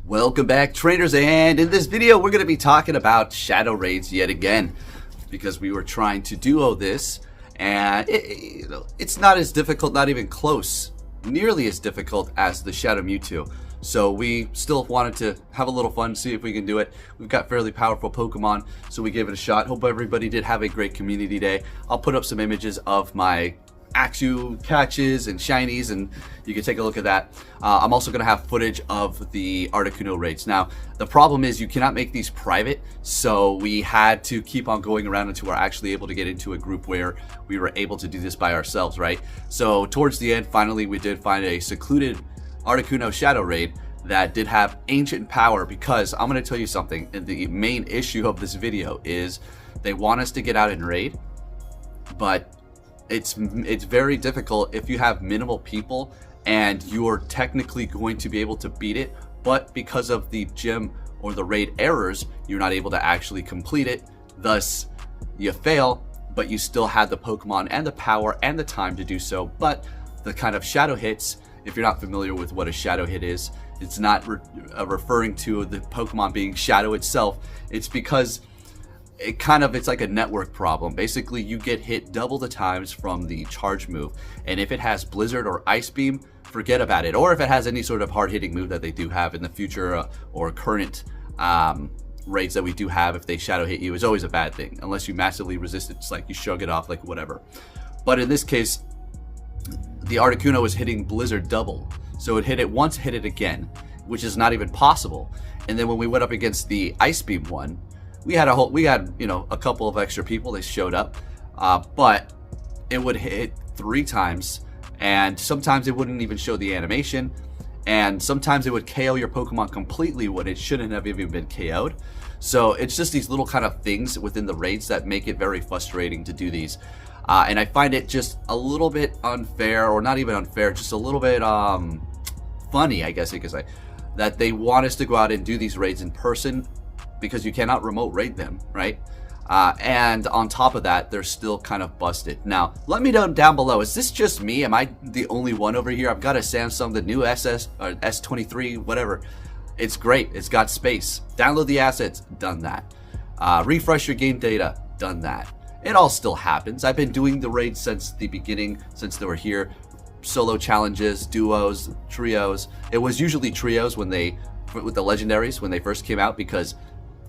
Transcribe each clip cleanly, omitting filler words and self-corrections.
Welcome back, trainers, and in this video we're going to be talking about shadow raids yet again, because we were trying to duo this and it's not as difficult, not even close, nearly as difficult as the Shadow Mewtwo. So we still wanted to have a little fun, see if we can do it. We've got fairly powerful Pokemon, so we gave it a shot. Hope everybody did have a great community day. I'll put up some images of my Axew catches and shinies, and you can take a look at that. I'm also going to have footage of the Articuno raids. Now, the problem is you cannot make these private, so we had to keep on going around until we're actually able to get into a group where we were able to do this by ourselves, right? So towards the end, finally, we did find a secluded Articuno shadow raid that did have ancient power, because I'm going to tell you something. The main issue of this video is they want us to get out and raid, but it's very difficult if you have minimal people and you're technically going to be able to beat it, but because of the gym or the raid errors, you're not able to actually complete it. Thus, you fail, but you still had the Pokemon and the power and the time to do so. But the kind of shadow hits, if you're not familiar with what a shadow hit is, it's not referring to the Pokemon being shadow itself. It's because it's like a network problem. Basically, you get hit double the times from the charge move, and if it has Blizzard or Ice Beam, forget about it. Or if it has any sort of hard-hitting move that they do have in the future or current raids that we do have, if they shadow hit you, is always a bad thing, unless you massively resist it. It's like you shrug it off, like whatever. But in this case, the Articuno is hitting Blizzard double, so it hit it once, hit it again, which is not even possible. And then when we went up against the Ice Beam one, we had a couple of extra people. They showed up, but it would hit 3 times, and sometimes it wouldn't even show the animation, and sometimes it would KO your Pokemon completely when it shouldn't have even been KO'd. So it's just these little kind of things within the raids that make it very frustrating to do these, and I find it just a little bit unfair, or not even unfair, just a little bit funny, I guess you could say, that they want us to go out and do these raids in person, because you cannot remote raid them, right? And on top of that, they're still kind of busted. Now, let me know down below, is this just me? Am I the only one over here? I've got a Samsung, the new SS or S23, whatever. It's great. It's got space. Download the assets, done that. Refresh your game data, done that. It all still happens. I've been doing the raids since the beginning, since they were here. Solo challenges, duos, trios. It was usually trios with the legendaries when they first came out, because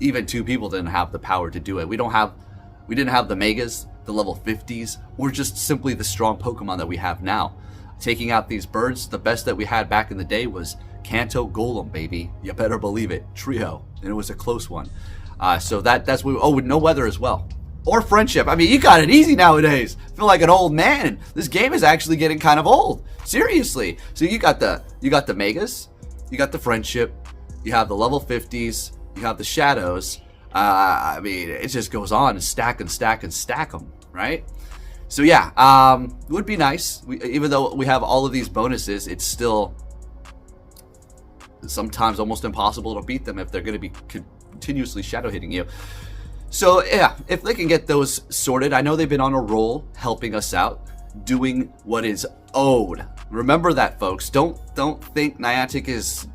even 2 people didn't have the power to do it. We didn't have the megas, the level 50s, or just simply the strong Pokemon that we have now. Taking out these birds, the best that we had back in the day was Kanto Golem, baby. You better believe it. Trio, and it was a close one. So that's what. Oh, with no weather as well, or friendship. I mean, you got it easy nowadays. I feel like an old man. This game is actually getting kind of old. Seriously. So you got the megas, you got the friendship, you have the level 50s. You have the shadows. I mean, it just goes on and stack and stack and stack them, right? So yeah, it would be nice. Even though we have all of these bonuses, it's still sometimes almost impossible to beat them if they're going to be continuously shadow hitting you. So yeah, if they can get those sorted, I know they've been on a roll helping us out, doing what is owed. Remember that, folks. Don't think Niantic is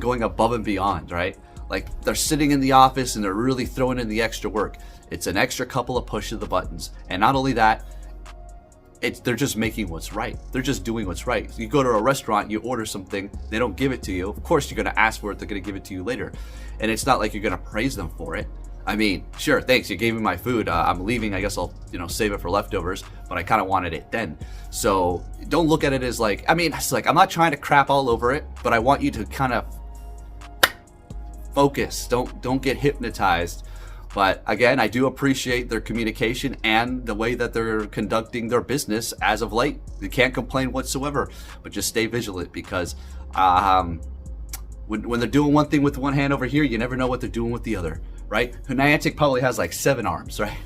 going above and beyond, right? Like, they're sitting in the office and they're really throwing in the extra work. It's an extra couple of push of the buttons. And not only that, they're just making what's right. They're just doing what's right. You go to a restaurant, you order something, they don't give it to you. Of course, you're going to ask for it. They're going to give it to you later. And it's not like you're going to praise them for it. I mean, sure, thanks, you gave me my food. I'm leaving. I guess I'll, save it for leftovers, but I kind of wanted it then. So don't look at it as like, I mean, it's like, I'm not trying to crap all over it, but I want you to kind of focus. Don't get hypnotized. But again, I do appreciate their communication and the way that they're conducting their business as of late. You can't complain whatsoever, but just stay vigilant, because when they're doing one thing with one hand over here, you never know what they're doing with the other. Right? Niantic probably has like 7 arms, right?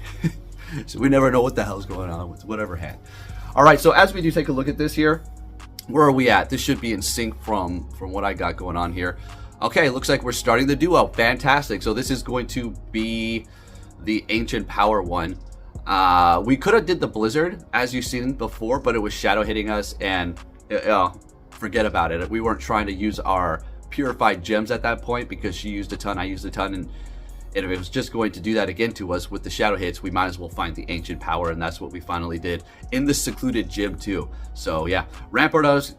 So we never know what the hell's going on with whatever hand. All right, so as we do take a look at this here, where are we at? This should be in sync from what I got going on here. Okay, looks like we're starting the duo. Fantastic. So this is going to be the Ancient Power one. We could have did the Blizzard, as you've seen before, but it was shadow hitting us, and forget about it. We weren't trying to use our purified gems at that point because she used a ton, I used a ton, and if it was just going to do that again to us with the shadow hits, we might as well find the ancient power, and that's what we finally did in the secluded gym too. So yeah, Rampardos,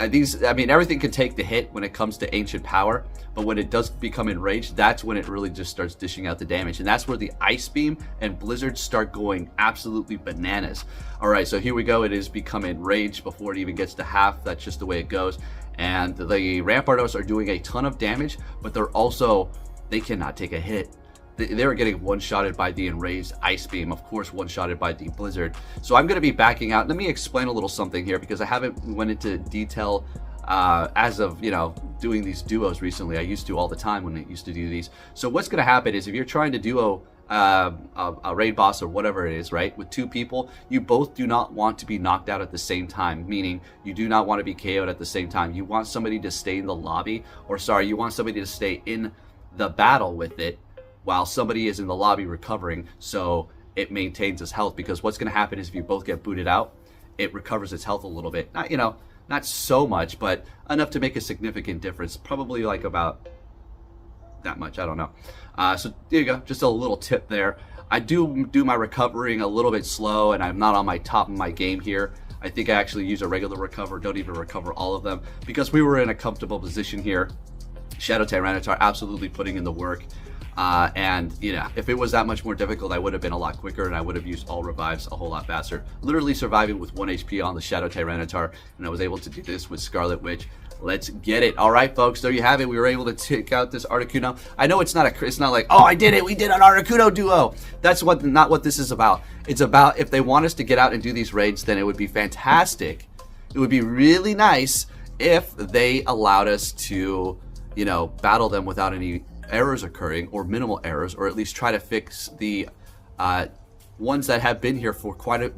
these, I mean, everything can take the hit when it comes to ancient power, but when it does become enraged, that's when it really just starts dishing out the damage, and that's where the ice beam and blizzard start going absolutely bananas. All right, so here we go. It is become enraged before it even gets to half. That's just the way it goes. And the Rampardos are doing a ton of damage, but they're also, they cannot take a hit. They're getting one-shotted by the enraged ice beam, of course one-shotted by the blizzard. So I'm going to be backing out. Let me explain a little something here because I haven't went into detail as of, you know, doing these duos recently. I used to all the time when I used to do these. So what's going to happen is if you're trying to duo a raid boss or whatever it is, right, with 2 people, you both do not want to be knocked out at the same time, meaning you do not want to be KO'd at the same time. You want somebody to stay in the lobby, or sorry, you want somebody to stay in the battle with it while somebody is in the lobby recovering, so it maintains its health. Because what's going to happen is if you both get booted out, it recovers its health a little bit. Not, you know, not so much, but enough to make a significant difference. Probably like about that much, I don't know. So there you go, just a little tip there. I do my recovering a little bit slow, and I'm not on my top of my game here. I think I actually use a regular recover, don't even recover all of them, because we were in a comfortable position here. Shadow Tyranitar absolutely putting in the work. And you know, if it was that much more difficult, I would have been a lot quicker, and I would have used all revives a whole lot faster. Literally surviving with 1 HP on the Shadow Tyranitar, and I was able to do this with Scarlet Witch. Let's get it. All right, folks, there you have it. We were able to take out this Articuno. I know it's not like, oh, I did it. We did an Articuno duo. That's not what this is about. It's about if they want us to get out and do these raids, then it would be fantastic. It would be really nice if they allowed us to, you know, battle them without any errors occurring, or minimal errors, or at least try to fix the ones that have been here for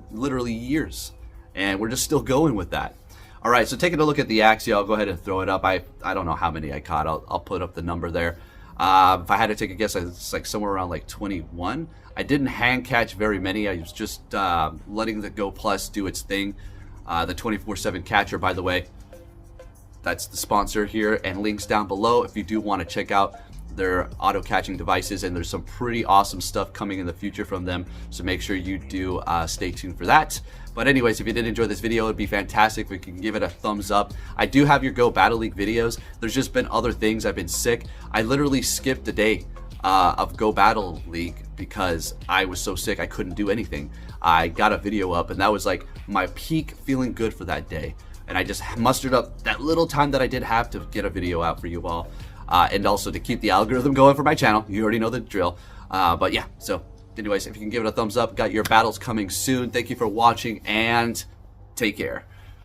literally years, and we're just still going with that. All right, so taking a look at the Axia, I'll go ahead and throw it up. I don't know how many I caught. I'll put up the number there. If I had to take a guess, it's like somewhere around like 21. I didn't hand catch very many. I was just letting the Go Plus do its thing. The 24/7 catcher, by the way, that's the sponsor here, and links down below if you do want to check out their auto catching devices, and there's some pretty awesome stuff coming in the future from them, so make sure you do stay tuned for that. But anyways, if you did enjoy this video, it'd be fantastic if we can give it a thumbs up. I do have your Go Battle League videos. There's just been other things. I've been sick. I literally skipped a day of Go Battle League because I was so sick I couldn't do anything. I got a video up, and that was like my peak feeling good for that day, and I just mustered up that little time that I did have to get a video out for you all. And also to keep the algorithm going for my channel. You already know the drill. But yeah, so anyways, if you can give it a thumbs up, got your battles coming soon. Thank you for watching, and take care.